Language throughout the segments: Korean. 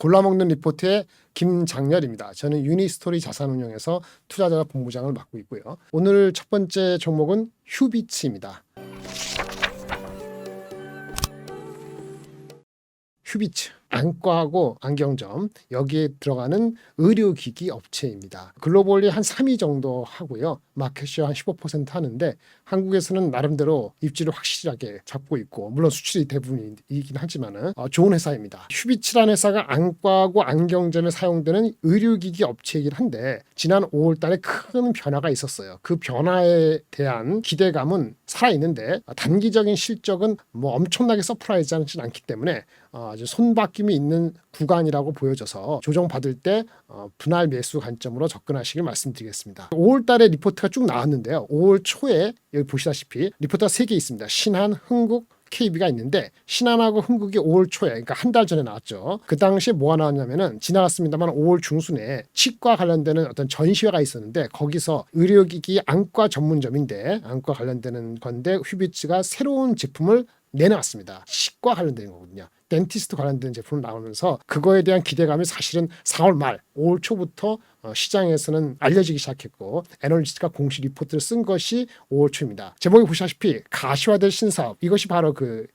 골라먹는 리포트의 김장렬입니다. 저는 유니스토리 자산운용에서 투자자 본부장을 맡고 있고요. 오늘 첫 번째 종목은 휴비츠입니다. 휴비츠, 안과하고 안경점, 여기에 들어가는 의료기기 업체입니다. 글로벌리 한 3위 정도 하고요. 마켓시어 한 15% 하는데 한국에서는 나름대로 입지를 확실하게 잡고 있고, 물론 수출이 대부분이긴 하지만 좋은 회사입니다. 휴비츠라는 회사가 안과하고 안경점에 사용되는 의료기기 업체이긴 한데 지난 5월 달에 큰 변화가 있었어요. 그 변화에 대한 기대감은 살아있는데 단기적인 실적은 뭐 엄청나게 서프라이즈하지 않기 때문에 아주 손바뀜이 있는 구간이라고 보여져서 조정받을 때 분할 매수 관점으로 접근하시길 말씀드리겠습니다. 5월 달에 리포트가 쭉 나왔는데요. 5월 초에 여기 보시다시피 리포트가 3개 있습니다. 신한, 흥국, KB가 있는데 신한하고 흥국이 5월 초에, 그러니까 한 달 전에 나왔죠. 그 당시에 뭐가 나왔냐면은 지나갔습니다만 5월 중순에 치과 관련되는 어떤 전시회가 있었는데 거기서 의료기기 안과 전문점인데 안과 관련되는 건데 휴비츠가 새로운 제품을 내놨습니다. 치과 관련된 거거든요. 덴티스트 관련된 제품 나오면서 그거에 대한 기대감이 사실은 4월 말, 5월 초부터 시장에서는 알려지기 시작했고 애널리스트가 공식 리포트를 쓴 것이 5월 초입니다. 제목에 보시다시피 가시화될 신사업, 이것이 바로 그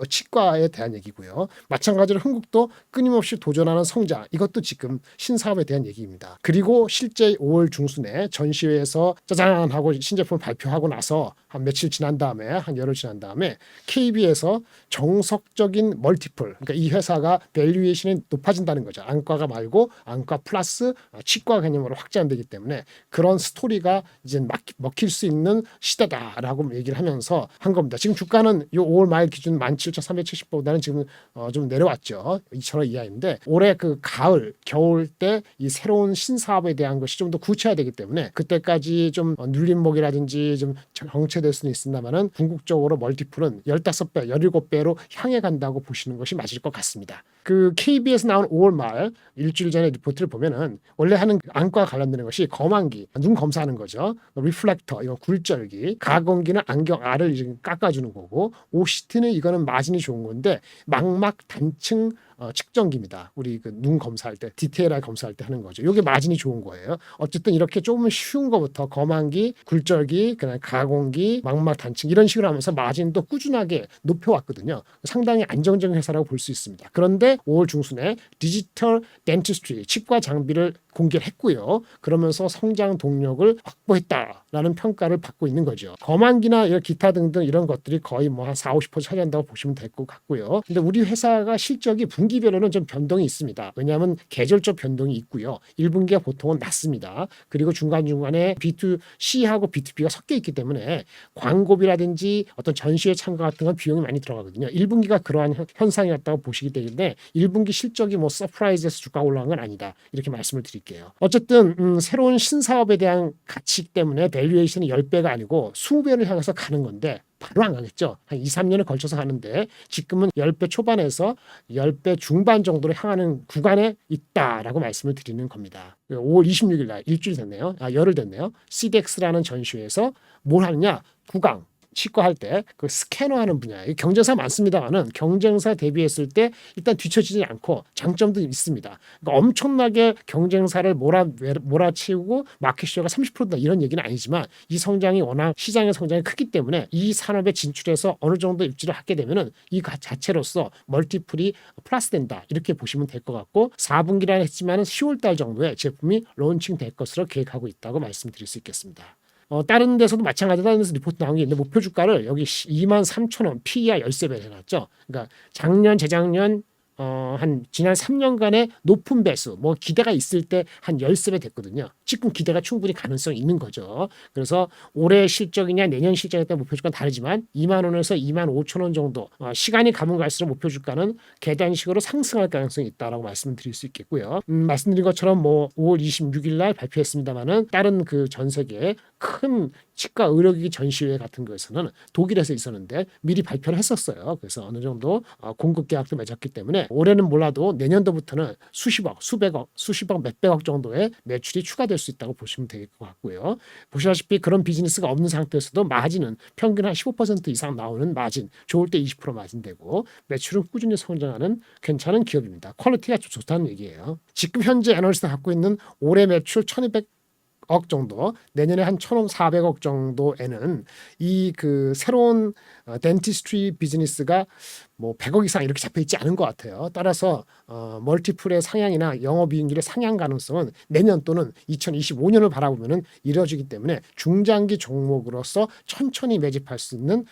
치과에 대한 얘기고요. 마찬가지로 흥국도 끊임없이 도전하는 성장, 이것도 지금 신사업에 대한 얘기입니다. 그리고 실제 5월 중순에 전시회에서 짜잔 하고 신제품을 발표하고 나서 한 며칠 지난 다음에, 한 열흘 지난 다음에 KB에서 정석적인 멀티플, 그러니까 이 회사가 밸류에이션이 높아진다는 거죠. 안과가 말고 안과 플러스 치과 개념으로 확장되기 때문에 그런 스토리가 이제 먹힐 수 있는 시대다라고 얘기를 하면서 한 겁니다. 지금 주가는 이 5월 말 기준 17,370보다는 지금 좀 내려왔죠. 2,000원 이하인데 올해 그 가을, 겨울 때 이 새로운 신사업에 대한 것이 좀 더 구체화되기 때문에 그때까지 좀 눌림목이라든지 좀 정체될 수는 있습니다만은 궁극적으로 멀티플은 15배, 17배로 향해 간다고 보시는 것이 맞을 것 같습니다. 그 KB에서 나온 5월 말 일주일 전에 리포트를 보면은 원래 하는 안과 관련되는 것이 검안기, 눈 검사하는 거죠. 리플렉터, 이거 굴절기, 가공기는 안경 알을 이제 깎아주는 거고, OCT는 이거는 마진이 좋은 건데 망막 단층 측정기입니다. 우리 그 눈 검사할 때, 디테일하게 검사할 때 하는 거죠. 이게 마진이 좋은 거예요. 어쨌든 이렇게 조금 쉬운 거부터 검안기, 굴절기, 그다음에 가공기, 망막 단층 이런 식으로 하면서 마진도 꾸준하게 높여왔거든요. 상당히 안정적인 회사라고 볼 수 있습니다. 그런데 5월 중순에 디지털 덴티스트리, 치과 장비를 공개를 했고요. 그러면서 성장 동력을 확보했다라는 평가를 받고 있는 거죠. 검안기나 기타 등등 이런 것들이 거의 뭐 한 40-50% 차지한다고 보시면 될 것 같고요. 근데 우리 회사가 실적이 분기별로는 좀 변동이 있습니다. 왜냐하면 계절적 변동이 있고요. 1분기가 보통은 낮습니다. 그리고 중간중간에 B2C하고 B2B가 섞여 있기 때문에 광고비라든지 어떤 전시회 참가 같은 건 비용이 많이 들어가거든요. 1분기가 그러한 현상이었다고 보시기 때문에 1분기 실적이 뭐 서프라이즈에서 주가가 올라간 건 아니다. 이렇게 말씀을 드릴게요. 어쨌든 새로운 신사업에 대한 가치 때문에 밸류에이션이 10배가 아니고 20배를 향해서 가는 건데 바로 안 가겠죠. 한 2, 3년에 걸쳐서 가는데 지금은 10배 초반에서 10배 중반 정도로 향하는 구간에 있다라고 말씀을 드리는 겁니다. 5월 26일 날 일주일 됐네요. 열흘 됐네요. CDX라는 전시회에서 뭘 하느냐? 구강. 치과 할 때 그 스캐너하는 분야, 경쟁사 많습니다만은 경쟁사 대비했을 때 일단 뒤처지지 않고 장점도 있습니다. 그러니까 엄청나게 경쟁사를 몰아치우고 마켓시어가 30%다 이런 얘기는 아니지만 이 성장이 워낙 시장의 성장이 크기 때문에 이 산업에 진출해서 어느 정도 입지를 하게 되면은 이 자체로서 멀티플이 플러스된다 이렇게 보시면 될 것 같고 4분기라 했지만은 10월 달 정도에 제품이 론칭 될 것으로 계획하고 있다고 말씀드릴 수 있겠습니다. 다른 데서도 마찬가지로 다른 데서 리포트 나온 게 있는데 목표 주가를 여기 23,000원 PER 13배 해놨죠. 그러니까 작년, 재작년 한 지난 3년간의 높은 배수, 뭐 기대가 있을 때 한 13배 됐거든요. 지금 기대가 충분히 가능성이 있는 거죠. 그래서 올해 실적이냐 내년 실적에 따라 목표 주가는 다르지만 2만 원에서 2만 5천 원 정도 시간이 가면 갈수록 목표 주가는 계단식으로 상승할 가능성이 있다라고 말씀드릴 수 있겠고요. 말씀드린 것처럼 뭐 5월 26일 날 발표했습니다만은 다른 그 전 세계 큰 치과 의료기기 전시회 같은 거에서는 독일에서 있었는데 미리 발표를 했었어요. 그래서 어느 정도 공급 계약도 맺었기 때문에 때문에 올해는 몰라도 내년도부터는 수십억, 수백억, 수십억, 몇백억 정도의 매출이 추가될 수 있다고 보시면 될 것 같고요. 보시다시피 그런 비즈니스가 없는 상태에서도 마진은 평균 한 15% 이상 나오는 마진, 좋을 때 20% 마진 되고 매출은 꾸준히 성장하는 괜찮은 기업입니다. 퀄리티가 좀 좋다는 얘기예요. 지금 현재 애널리스트가 갖고 있는 올해 매출 1200억 정도, 내년에 한 1400억 정도에는 이 그 새로운 덴티스트리 비즈니스가 뭐 100억 이상 이렇게 잡혀 있지 않은 것 같아요. 따라서 멀티플의 상향이나 영업이익률의 상향 가능성은 내년 또는 2025년을 바라보면 이루어지기 때문에 중장기 종목으로서 천천히 매집할 수 있는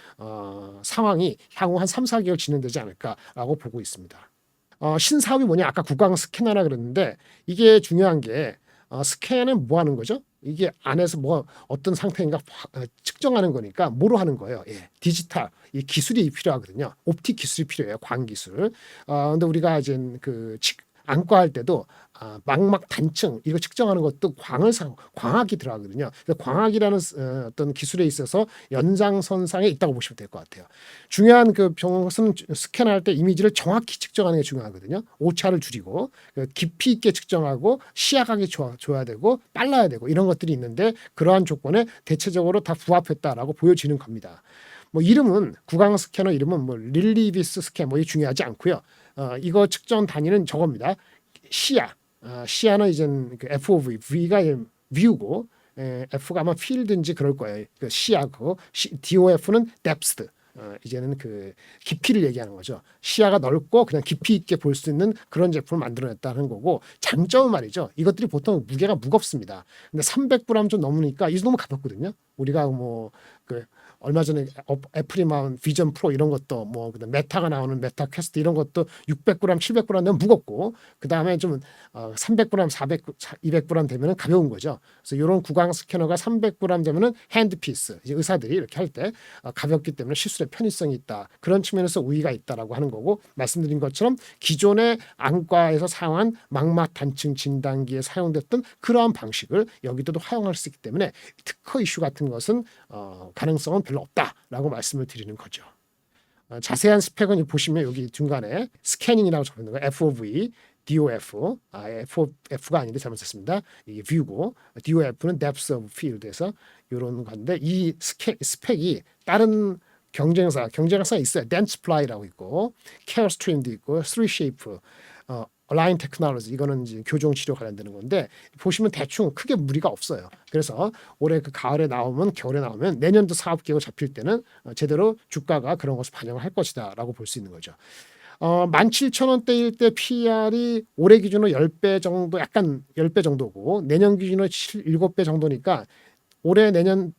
상황이 향후 한 3, 4개월 진행되지 않을까라고 보고 있습니다. 신사업이 뭐냐? 아까 구강 스캐너라 그랬는데 이게 중요한 게 스캔은 뭐 하는 거죠? 이게 안에서 뭐 어떤 상태인가 측정하는 거니까 뭐로 하는 거예요? 예, 디지털 이 기술이 필요하거든요. 옵틱 기술이 필요해요. 광 기술. 근데 우리가 이제 그 안과할 때도 망막 단층 이거 측정하는 것도 광학이 들어가거든요. 그래서 광학이라는 어떤 기술에 있어서 연장선상에 있다고 보시면 될 것 같아요. 중요한 것은 스캔할 때 이미지를 정확히 측정하는 게 중요하거든요. 오차를 줄이고 깊이 있게 측정하고 시야각이 좋아야 되고 빨라야 되고 이런 것들이 있는데 그러한 조건에 대체적으로 다 부합했다라고 보여지는 겁니다. 뭐 이름은 구강 스캐너 이름은 뭐 릴리비스 스캔 뭐 이 중요하지 않고요. 이거 측정 단위는 저겁니다. 시야. 시야는 이제 그 FOV, V가 뷰고 F가 아마 필드인지 그럴 거예요. 그 시야고 DOF는 depth. 이제는 그 깊이를 얘기하는 거죠. 시야가 넓고 그냥 깊이 있게 볼 수 있는 그런 제품을 만들어냈다는 거고 장점은 말이죠. 이것들이 보통 무게가 무겁습니다. 근데 300g 좀 넘으니까 이게 너무 가볍거든요. 우리가 뭐 그 얼마 전에 애플이 나온 비전 프로 이런 것도 뭐 메타가 나오는 메타 퀘스트 이런 것도 600g, 700g 되면 무겁고 그 다음에 좀 300g, 400, 200g 되면은 가벼운 거죠. 그래서 이런 구강 스캐너가 300g 되면은 핸드피스 이제 의사들이 이렇게 할 때 가볍기 때문에 시술에 편의성이 있다. 그런 측면에서 우위가 있다라고 하는 거고 말씀드린 것처럼 기존의 안과에서 사용한 망막 단층 진단기에 사용됐던 그러한 방식을 여기서도 활용할 수 있기 때문에 특허 이슈 같은 것은 가능성은 별로 없다라고 말씀을 드리는 거죠. 자세한 스펙은 보시면 여기 중간에 스캐닝이라고 적혀있는 거 FOV, DOF, FOF가 아닌데 잘못했습니다. 이게 뷰고 DOF는 Depth of Field에서 이런 건데 이 스펙이 다른 경쟁사가 있어요. 덴스플라이라고 있고 케어스트림도 있고 3Shape, 얼라인 테크놀로지 이거는 이제 교정 치료 관련되는 건데 보시면 대충 크게 무리가 없어요. 그래서 올해 그 가을에 나오면 겨울에 나오면 내년도 사업 계획 잡힐 때는 제대로 주가가 그런 것을 반영을 할 것이다라고 볼 수 있는 거죠. 17,000원대일 때 PER이 올해 기준으로 10배 정도 약간 10배 정도고 내년 기준으로 7배 정도니까 올해 내년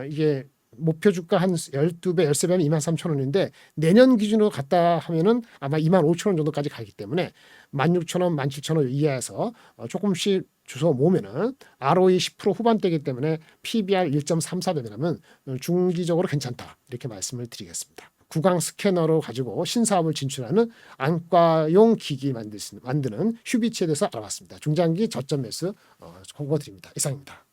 이게 목표 주가 한 12배, 13배면 23,000원인데 내년 기준으로 갔다 하면은 아마 25,000원 정도까지 가기 때문에 16,000원, 17,000원 이하에서 조금씩 주워 모으면은 ROE 10% 후반대이기 때문에 PBR 1.34배라면 중기적으로 괜찮다. 이렇게 말씀을 드리겠습니다. 구강 스캐너로 가지고 신사업을 진출하는 안과용 기기 만드는 휴비치에 대해서 알아봤습니다. 중장기 저점 매수 권고드립니다. 이상입니다.